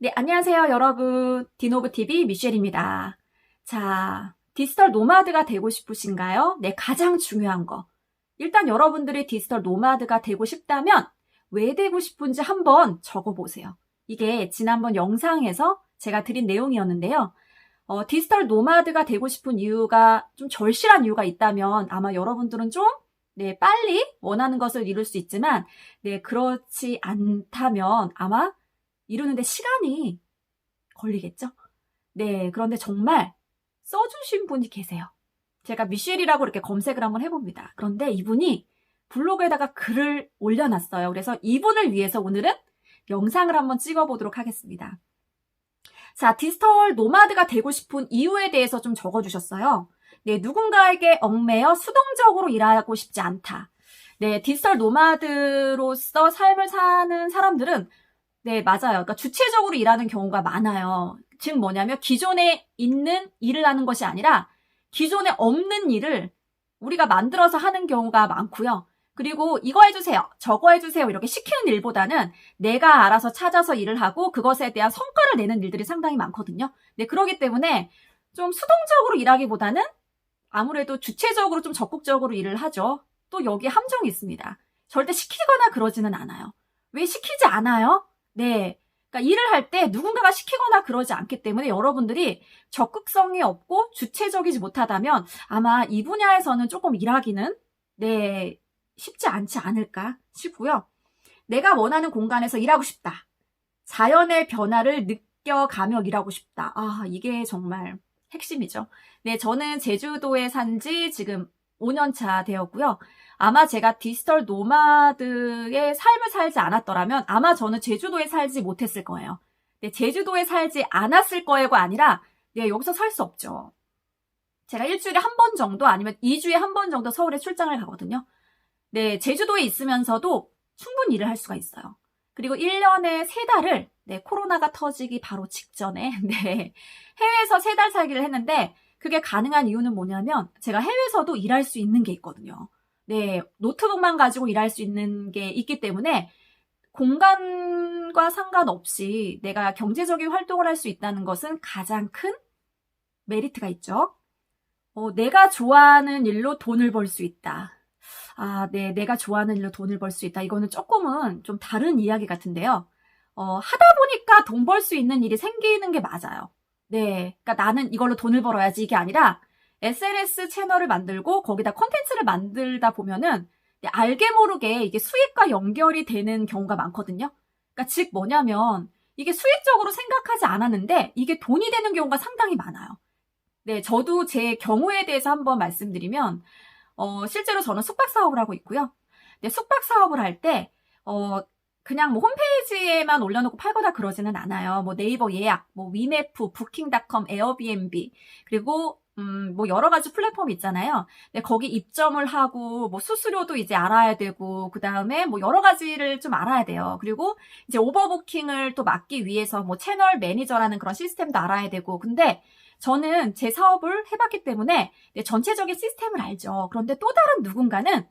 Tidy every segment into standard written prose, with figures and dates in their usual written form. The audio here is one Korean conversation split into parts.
네, 안녕하세요, 여러분. 디노브TV 미셸입니다. 자, 디지털 노마드가 되고 싶으신가요? 네, 가장 중요한 거. 일단 여러분들이 디지털 노마드가 되고 싶다면 왜 되고 싶은지 한번 적어보세요. 이게 지난번 영상에서 제가 드린 내용이었는데요. 디지털 노마드가 되고 싶은 이유가 좀 절실한 이유가 있다면 아마 여러분들은 좀 네, 빨리 원하는 것을 이룰 수 있지만 네, 그렇지 않다면 아마 이루는데 시간이 걸리겠죠? 네, 그런데 정말 써주신 분이 계세요. 제가 미셸이라고 이렇게 검색을 한번 해봅니다. 그런데 이분이 블로그에다가 글을 올려놨어요. 그래서 이분을 위해서 오늘은 영상을 한번 찍어보도록 하겠습니다. 자, 디지털 노마드가 되고 싶은 이유에 대해서 좀 적어주셨어요. 네, 누군가에게 얽매여 수동적으로 일하고 싶지 않다. 네, 디지털 노마드로서 삶을 사는 사람들은 네, 맞아요. 그러니까 주체적으로 일하는 경우가 많아요. 즉 뭐냐면 기존에 있는 일을 하는 것이 아니라 기존에 없는 일을 우리가 만들어서 하는 경우가 많고요. 그리고 이거 해주세요, 저거 해주세요 이렇게 시키는 일보다는 내가 알아서 찾아서 일을 하고 그것에 대한 성과를 내는 일들이 상당히 많거든요. 네, 그렇기 때문에 좀 수동적으로 일하기보다는 아무래도 주체적으로 좀 적극적으로 일을 하죠. 또 여기에 함정이 있습니다. 절대 시키거나 그러지는 않아요. 왜 시키지 않아요? 네. 그러니까 일을 할 때 누군가가 시키거나 그러지 않기 때문에 여러분들이 적극성이 없고 주체적이지 못하다면 아마 이 분야에서는 조금 일하기는 네, 쉽지 않지 않을까 싶고요. 내가 원하는 공간에서 일하고 싶다. 자연의 변화를 느껴가며 일하고 싶다. 아, 이게 정말 핵심이죠. 네, 저는 제주도에 산 지 지금 5년 차 되었고요. 아마 제가 디지털 노마드의 삶을 살지 않았더라면 아마 저는 제주도에 살지 못했을 거예요. 네, 제주도에 살지 않았을 거예요가 아니라 네, 여기서 살 수 없죠. 제가 일주일에 한 번 정도 아니면 2주에 한 번 정도 서울에 출장을 가거든요. 네, 제주도에 있으면서도 충분히 일을 할 수가 있어요. 그리고 1년에 3달을 네, 코로나가 터지기 바로 직전에 네, 해외에서 3달 살기를 했는데 그게 가능한 이유는 뭐냐면 제가 해외에서도 일할 수 있는 게 있거든요. 네, 노트북만 가지고 일할 수 있는 게 있기 때문에 공간과 상관없이 내가 경제적인 활동을 할 수 있다는 것은 가장 큰 메리트가 있죠. 내가 좋아하는 일로 돈을 벌 수 있다. 아, 네, 내가 좋아하는 일로 돈을 벌 수 있다. 이거는 조금은 좀 다른 이야기 같은데요. 하다 보니까 돈 벌 수 있는 일이 생기는 게 맞아요. 네, 그러니까 나는 이걸로 돈을 벌어야지 이게 아니라 SNS 채널을 만들고 거기다 콘텐츠를 만들다 보면은 네, 알게 모르게 이게 수익과 연결이 되는 경우가 많거든요. 그러니까 즉 뭐냐면 이게 수익적으로 생각하지 않았는데 이게 돈이 되는 경우가 상당히 많아요. 네, 저도 제 경우에 대해서 한번 말씀드리면 실제로 저는 숙박 사업을 하고 있고요. 네, 숙박 사업을 할 때, 그냥 뭐 홈페이지에만 올려놓고 팔거나 그러지는 않아요. 뭐 네이버 예약, 뭐 위메프, 부킹닷컴, 에어비앤비, 그리고, 뭐 여러 가지 플랫폼 있잖아요. 네, 거기 입점을 하고, 뭐 수수료도 이제 알아야 되고, 그 다음에 뭐 여러 가지를 좀 알아야 돼요. 그리고 이제 오버부킹을 또 막기 위해서 뭐 채널 매니저라는 그런 시스템도 알아야 되고, 근데 저는 제 사업을 해봤기 때문에 네, 전체적인 시스템을 알죠. 그런데 또 다른 누군가는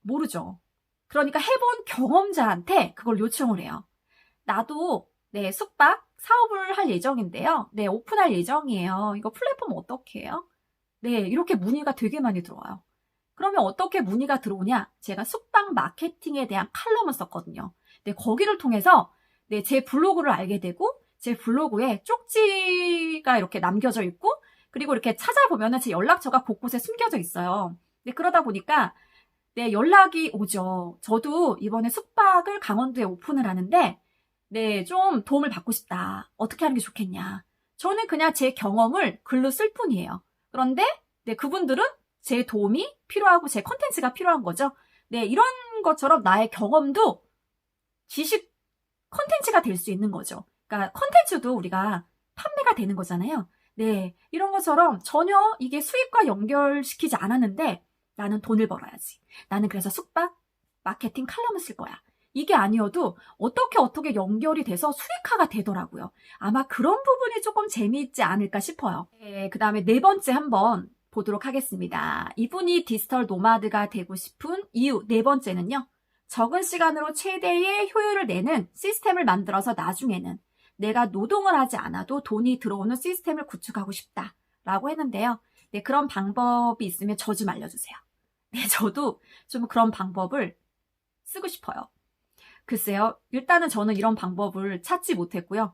모르죠. 그러니까 해본 경험자한테 그걸 요청을 해요. 나도 네, 숙박 사업을 할 예정인데요. 네, 오픈할 예정이에요. 이거 플랫폼 어떻게 해요? 네, 이렇게 문의가 되게 많이 들어와요. 그러면 어떻게 문의가 들어오냐? 제가 숙박 마케팅에 대한 칼럼을 썼거든요. 네, 거기를 통해서 네, 제 블로그를 알게 되고 제 블로그에 쪽지가 이렇게 남겨져 있고 그리고 이렇게 찾아보면은 제 연락처가 곳곳에 숨겨져 있어요. 네, 그러다 보니까 네, 연락이 오죠. 저도 이번에 숙박을 강원도에 오픈을 하는데 네, 좀 도움을 받고 싶다. 어떻게 하는 게 좋겠냐. 저는 그냥 제 경험을 글로 쓸 뿐이에요. 그런데 네, 그분들은 제 도움이 필요하고 제 컨텐츠가 필요한 거죠. 네, 이런 것처럼 나의 경험도 지식 컨텐츠가 될 수 있는 거죠. 그러니까 컨텐츠도 우리가 판매가 되는 거잖아요. 네, 이런 것처럼 전혀 이게 수익과 연결시키지 않았는데 나는 돈을 벌어야지. 나는 그래서 숙박 마케팅 칼럼을 쓸 거야. 이게 아니어도 어떻게 연결이 돼서 수익화가 되더라고요. 아마 그런 부분이 조금 재미있지 않을까 싶어요. 네, 그 다음에 4번째 한번 보도록 하겠습니다. 이분이 디지털 노마드가 되고 싶은 이유 4번째는요. 적은 시간으로 최대의 효율을 내는 시스템을 만들어서 나중에는 내가 노동을 하지 않아도 돈이 들어오는 시스템을 구축하고 싶다라고 했는데요. 네, 그런 방법이 있으면 저 좀 알려주세요. 네, 저도 좀 그런 방법을 쓰고 싶어요. 글쎄요, 일단은 저는 이런 방법을 찾지 못했고요.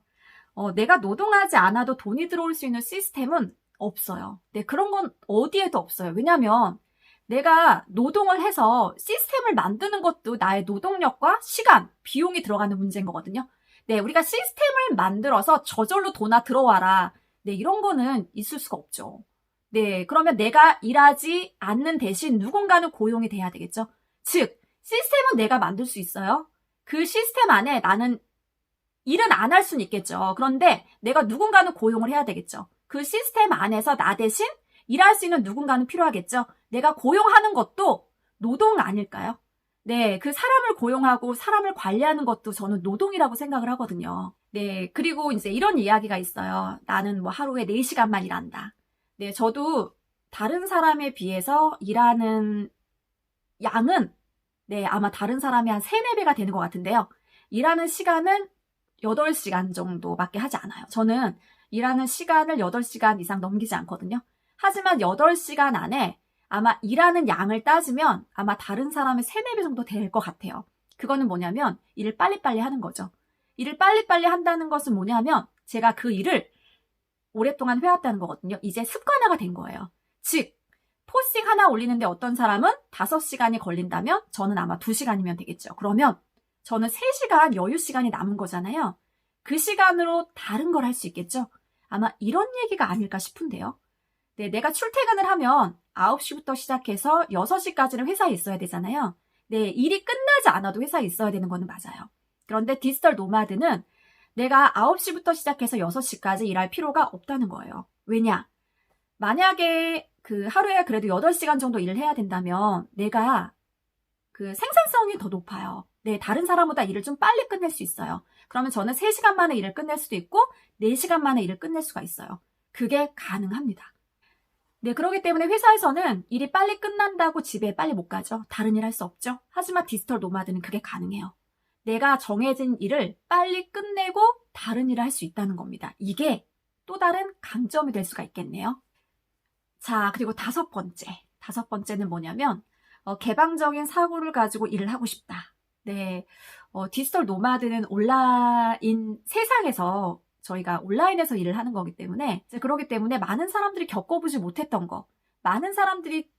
내가 노동하지 않아도 돈이 들어올 수 있는 시스템은 없어요. 네, 그런 건 어디에도 없어요. 왜냐면 내가 노동을 해서 시스템을 만드는 것도 나의 노동력과 시간, 비용이 들어가는 문제인 거거든요. 네, 우리가 시스템을 만들어서 저절로 돈아 들어와라. 네, 이런 거는 있을 수가 없죠. 네, 그러면 내가 일하지 않는 대신 누군가는 고용이 돼야 되겠죠. 즉, 시스템은 내가 만들 수 있어요. 그 시스템 안에 나는 일은 안 할 수는 있겠죠. 그런데 내가 누군가는 고용을 해야 되겠죠. 그 시스템 안에서 나 대신 일할 수 있는 누군가는 필요하겠죠. 내가 고용하는 것도 노동 아닐까요? 네, 그 사람을 고용하고 사람을 관리하는 것도 저는 노동이라고 생각을 하거든요. 네, 그리고 이제 이런 이야기가 있어요. 나는 뭐 하루에 4시간만 일한다. 네, 저도 다른 사람에 비해서 일하는 양은 네, 아마 다른 사람이 한 3, 4배가 되는 것 같은데요. 일하는 시간은 8시간 정도밖에 하지 않아요. 저는 일하는 시간을 8시간 이상 넘기지 않거든요. 하지만 8시간 안에 아마 일하는 양을 따지면 아마 다른 사람의 3, 4배 정도 될 것 같아요. 그거는 뭐냐면 일을 빨리빨리 하는 거죠. 일을 빨리빨리 한다는 것은 뭐냐면 제가 그 일을 오랫동안 해왔다는 거거든요. 이제 습관화가 된 거예요. 즉, 포스팅 하나 올리는데 어떤 사람은 5시간이 걸린다면 저는 아마 2시간이면 되겠죠. 그러면 저는 3시간 여유 시간이 남은 거잖아요. 그 시간으로 다른 걸 할 수 있겠죠. 아마 이런 얘기가 아닐까 싶은데요. 네, 내가 출퇴근을 하면 9시부터 시작해서 6시까지는 회사에 있어야 되잖아요. 네, 일이 끝나지 않아도 회사에 있어야 되는 거는 맞아요. 그런데 디지털 노마드는 내가 9시부터 시작해서 6시까지 일할 필요가 없다는 거예요. 왜냐? 만약에 그 하루에 그래도 8시간 정도 일을 해야 된다면 내가 그 생산성이 더 높아요. 네, 다른 사람보다 일을 좀 빨리 끝낼 수 있어요. 그러면 저는 3시간 만에 일을 끝낼 수도 있고 4시간 만에 일을 끝낼 수가 있어요. 그게 가능합니다. 네, 그렇기 때문에 회사에서는 일이 빨리 끝난다고 집에 빨리 못 가죠. 다른 일 할 수 없죠. 하지만 디지털 노마드는 그게 가능해요. 내가 정해진 일을 빨리 끝내고 다른 일을 할 수 있다는 겁니다. 이게 또 다른 강점이 될 수가 있겠네요. 자, 그리고 다섯 번째는 뭐냐면 개방적인 사고를 가지고 일을 하고 싶다. 네, 디지털 노마드는 온라인 세상에서 저희가 온라인에서 일을 하는 거기 때문에 그렇기 때문에 많은 사람들이 겪어보지 못했던 거, 많은 사람들이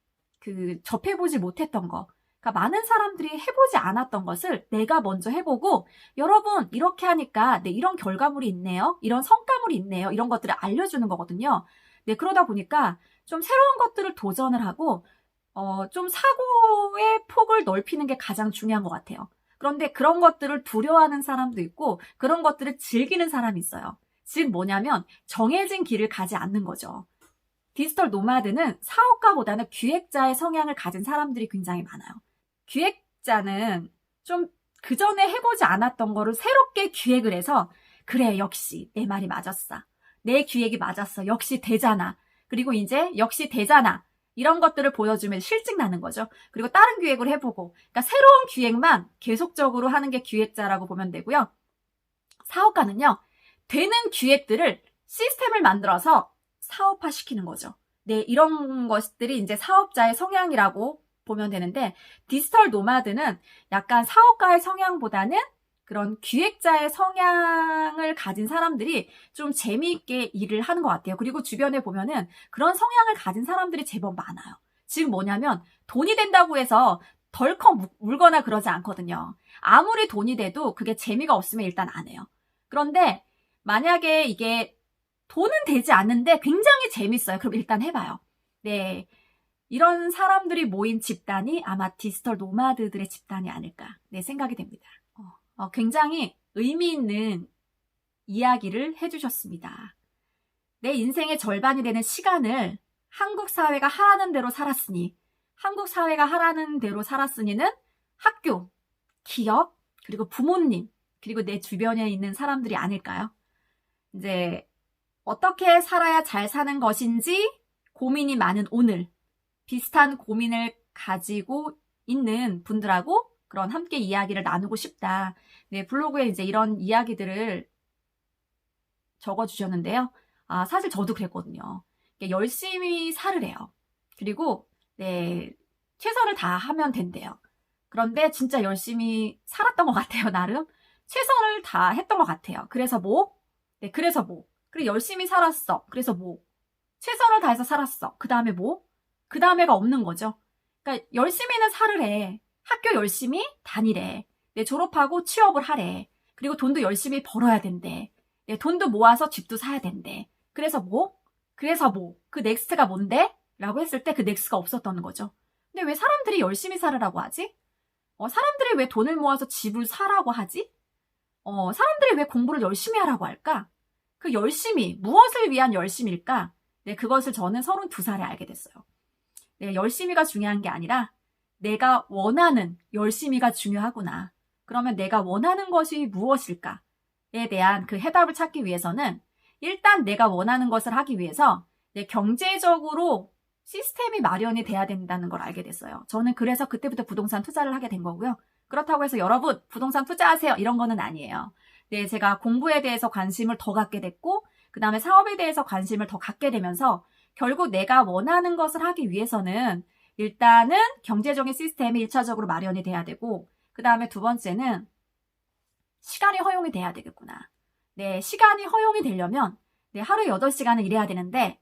접해보지 못했던 거, 그러니까 많은 사람들이 해보지 않았던 것을 내가 먼저 해보고 여러분 이렇게 하니까 네, 이런 결과물이 있네요. 이런 성과물이 있네요. 이런 것들을 알려주는 거거든요. 네, 그러다 보니까 좀 새로운 것들을 도전을 하고 좀 사고의 폭을 넓히는 게 가장 중요한 것 같아요. 그런데 그런 것들을 두려워하는 사람도 있고 그런 것들을 즐기는 사람이 있어요. 즉 뭐냐면 정해진 길을 가지 않는 거죠. 디지털 노마드는 사업가보다는 기획자의 성향을 가진 사람들이 굉장히 많아요. 기획자는 좀 그전에 해보지 않았던 거를 새롭게 기획을 해서 그래 역시 내 말이 맞았어. 내 기획이 맞았어. 역시 되잖아. 그리고 이제 역시 되잖아. 이런 것들을 보여주면 실증 나는 거죠. 그리고 다른 기획을 해보고 그러니까 새로운 기획만 계속적으로 하는 게 기획자라고 보면 되고요. 사업가는요. 되는 기획들을 시스템을 만들어서 사업화시키는 거죠. 네, 이런 것들이 이제 사업자의 성향이라고 보면 되는데 디지털 노마드는 약간 사업가의 성향보다는 그런 기획자의 성향을 가진 사람들이 좀 재미있게 일을 하는 것 같아요. 그리고 주변에 보면은 그런 성향을 가진 사람들이 제법 많아요. 지금 뭐냐면 돈이 된다고 해서 덜컥 울거나 그러지 않거든요. 아무리 돈이 돼도 그게 재미가 없으면 일단 안 해요. 그런데 만약에 이게 돈은 되지 않는데 굉장히 재밌어요. 그럼 일단 해봐요. 네, 이런 사람들이 모인 집단이 아마 디지털 노마드들의 집단이 아닐까 네, 생각이 됩니다. 굉장히 의미 있는 이야기를 해주셨습니다. 내 인생의 절반이 되는 시간을 한국 사회가 하라는 대로 살았으니, 한국 사회가 하라는 대로 살았으니는 학교, 기업, 그리고 부모님, 그리고 내 주변에 있는 사람들이 아닐까요? 이제 어떻게 살아야 잘 사는 것인지 고민이 많은 오늘, 비슷한 고민을 가지고 있는 분들하고 그런 함께 이야기를 나누고 싶다. 네, 블로그에 이제 이런 이야기들을 적어주셨는데요. 사실 저도 그랬거든요. 열심히 살으래요. 그리고, 네, 최선을 다하면 된대요. 그런데 진짜 열심히 살았던 것 같아요, 나름. 최선을 다했던 것 같아요. 그래서 뭐? 네, 그래서 뭐? 그리고 열심히 살았어. 그래서 뭐? 최선을 다해서 살았어. 그 다음에 뭐? 그 다음에가 없는 거죠. 그러니까 열심히는 살으래. 학교 열심히 다니래. 네, 졸업하고 취업을 하래. 그리고 돈도 열심히 벌어야 된대. 네, 돈도 모아서 집도 사야 된대. 그래서 뭐? 그래서 뭐? 그 넥스트가 뭔데? 라고 했을 때 그 넥스트가 없었던 거죠. 근데 왜 사람들이 열심히 살으라고 하지? 사람들이 왜 돈을 모아서 집을 사라고 하지? 사람들이 왜 공부를 열심히 하라고 할까? 그 열심히, 무엇을 위한 열심일까? 네, 그것을 저는 32살에 알게 됐어요. 네, 열심히가 중요한 게 아니라 내가 원하는 열심히가 중요하구나. 그러면 내가 원하는 것이 무엇일까에 대한 그 해답을 찾기 위해서는 일단 내가 원하는 것을 하기 위해서 경제적으로 시스템이 마련이 돼야 된다는 걸 알게 됐어요. 저는 그래서 그때부터 부동산 투자를 하게 된 거고요. 그렇다고 해서 여러분 부동산 투자하세요 이런 거는 아니에요. 네, 제가 공부에 대해서 관심을 더 갖게 됐고 그 다음에 사업에 대해서 관심을 더 갖게 되면서 결국 내가 원하는 것을 하기 위해서는 일단은 경제적인 시스템이 1차적으로 마련이 돼야 되고 그 다음에 두 번째는 시간이 허용이 돼야 되겠구나. 네, 시간이 허용이 되려면 하루에 8시간을 일해야 되는데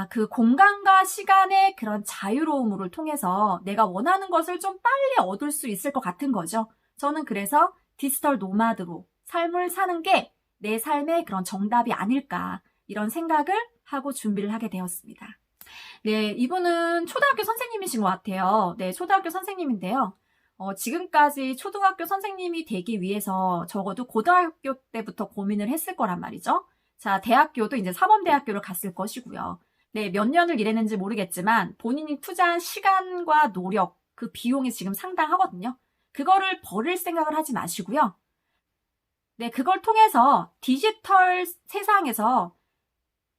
그 공간과 시간의 그런 자유로움을 통해서 내가 원하는 것을 좀 빨리 얻을 수 있을 것 같은 거죠. 저는 그래서 디지털 노마드로 삶을 사는 게 내 삶의 그런 정답이 아닐까 이런 생각을 하고 준비를 하게 되었습니다. 네, 이분은 초등학교 선생님이신 것 같아요. 네, 초등학교 선생님인데요. 지금까지 초등학교 선생님이 되기 위해서 적어도 고등학교 때부터 고민을 했을 거란 말이죠. 자, 대학교도 이제 사범대학교를 갔을 것이고요. 네, 몇 년을 일했는지 모르겠지만 본인이 투자한 시간과 노력, 그 비용이 지금 상당하거든요. 그거를 버릴 생각을 하지 마시고요. 네, 그걸 통해서 디지털 세상에서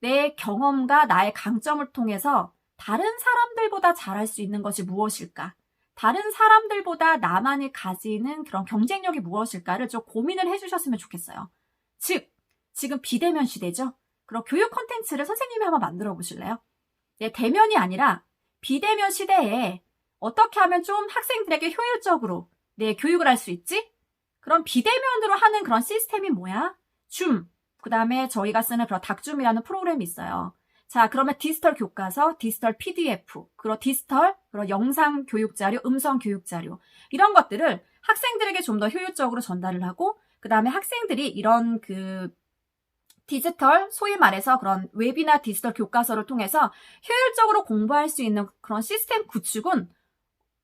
내 경험과 나의 강점을 통해서 다른 사람들보다 잘할 수 있는 것이 무엇일까? 다른 사람들보다 나만이 가지는 그런 경쟁력이 무엇일까를 좀 고민을 해주셨으면 좋겠어요. 즉, 지금 비대면 시대죠? 그럼 교육 콘텐츠를 선생님이 한번 만들어 보실래요? 네, 대면이 아니라 비대면 시대에 어떻게 하면 좀 학생들에게 효율적으로 교육을 할 수 있지? 그럼 비대면으로 하는 그런 시스템이 뭐야? 줌. 그 다음에 저희가 쓰는 그런 닥줌이라는 프로그램이 있어요. 자, 그러면 디지털 교과서, 디지털 PDF, 그런 디지털, 그런 영상 교육 자료, 음성 교육 자료 이런 것들을 학생들에게 좀 더 효율적으로 전달을 하고 그 다음에 학생들이 이런 그 디지털, 소위 말해서 그런 웹이나 디지털 교과서를 통해서 효율적으로 공부할 수 있는 그런 시스템 구축은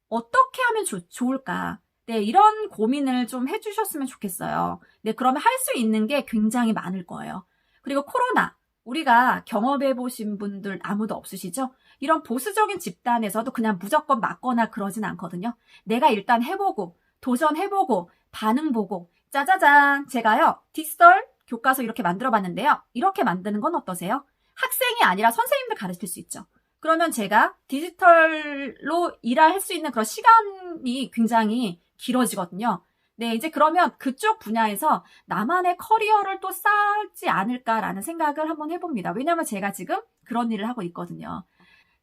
어떻게 하면 좋을까? 네, 이런 고민을 좀 해주셨으면 좋겠어요. 네, 그러면 할 수 있는 게 굉장히 많을 거예요. 그리고 코로나, 우리가 경험해보신 분들 아무도 없으시죠? 이런 보수적인 집단에서도 그냥 무조건 맞거나 그러진 않거든요. 내가 일단 해보고, 도전해보고, 반응 보고, 짜자잔, 제가요, 디지털 교과서 이렇게 만들어봤는데요. 이렇게 만드는 건 어떠세요? 학생이 아니라 선생님들 가르칠 수 있죠. 그러면 제가 디지털로 일할 수 있는 그런 시간이 굉장히 길어지거든요. 네, 이제 그러면 그쪽 분야에서 나만의 커리어를 또 쌓지 않을까라는 생각을 한번 해봅니다. 왜냐하면 제가 지금 그런 일을 하고 있거든요.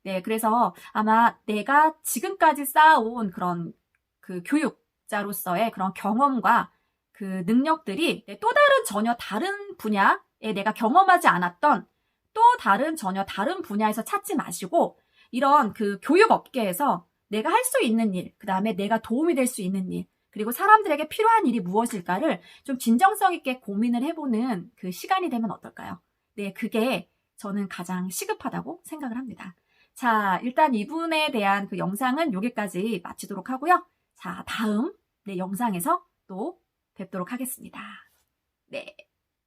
네, 그래서 아마 내가 지금까지 쌓아온 그런 그 교육자로서의 그런 경험과 그 능력들이 또 다른 전혀 다른 분야에 내가 경험하지 않았던 또 다른 전혀 다른 분야에서 찾지 마시고 이런 그 교육 업계에서 내가 할 수 있는 일, 그 다음에 내가 도움이 될 수 있는 일, 그리고 사람들에게 필요한 일이 무엇일까를 좀 진정성 있게 고민을 해보는 그 시간이 되면 어떨까요? 네, 그게 저는 가장 시급하다고 생각을 합니다. 자, 일단 이분에 대한 그 영상은 여기까지 마치도록 하고요. 자, 다음 영상에서 또 뵙도록 하겠습니다. 네.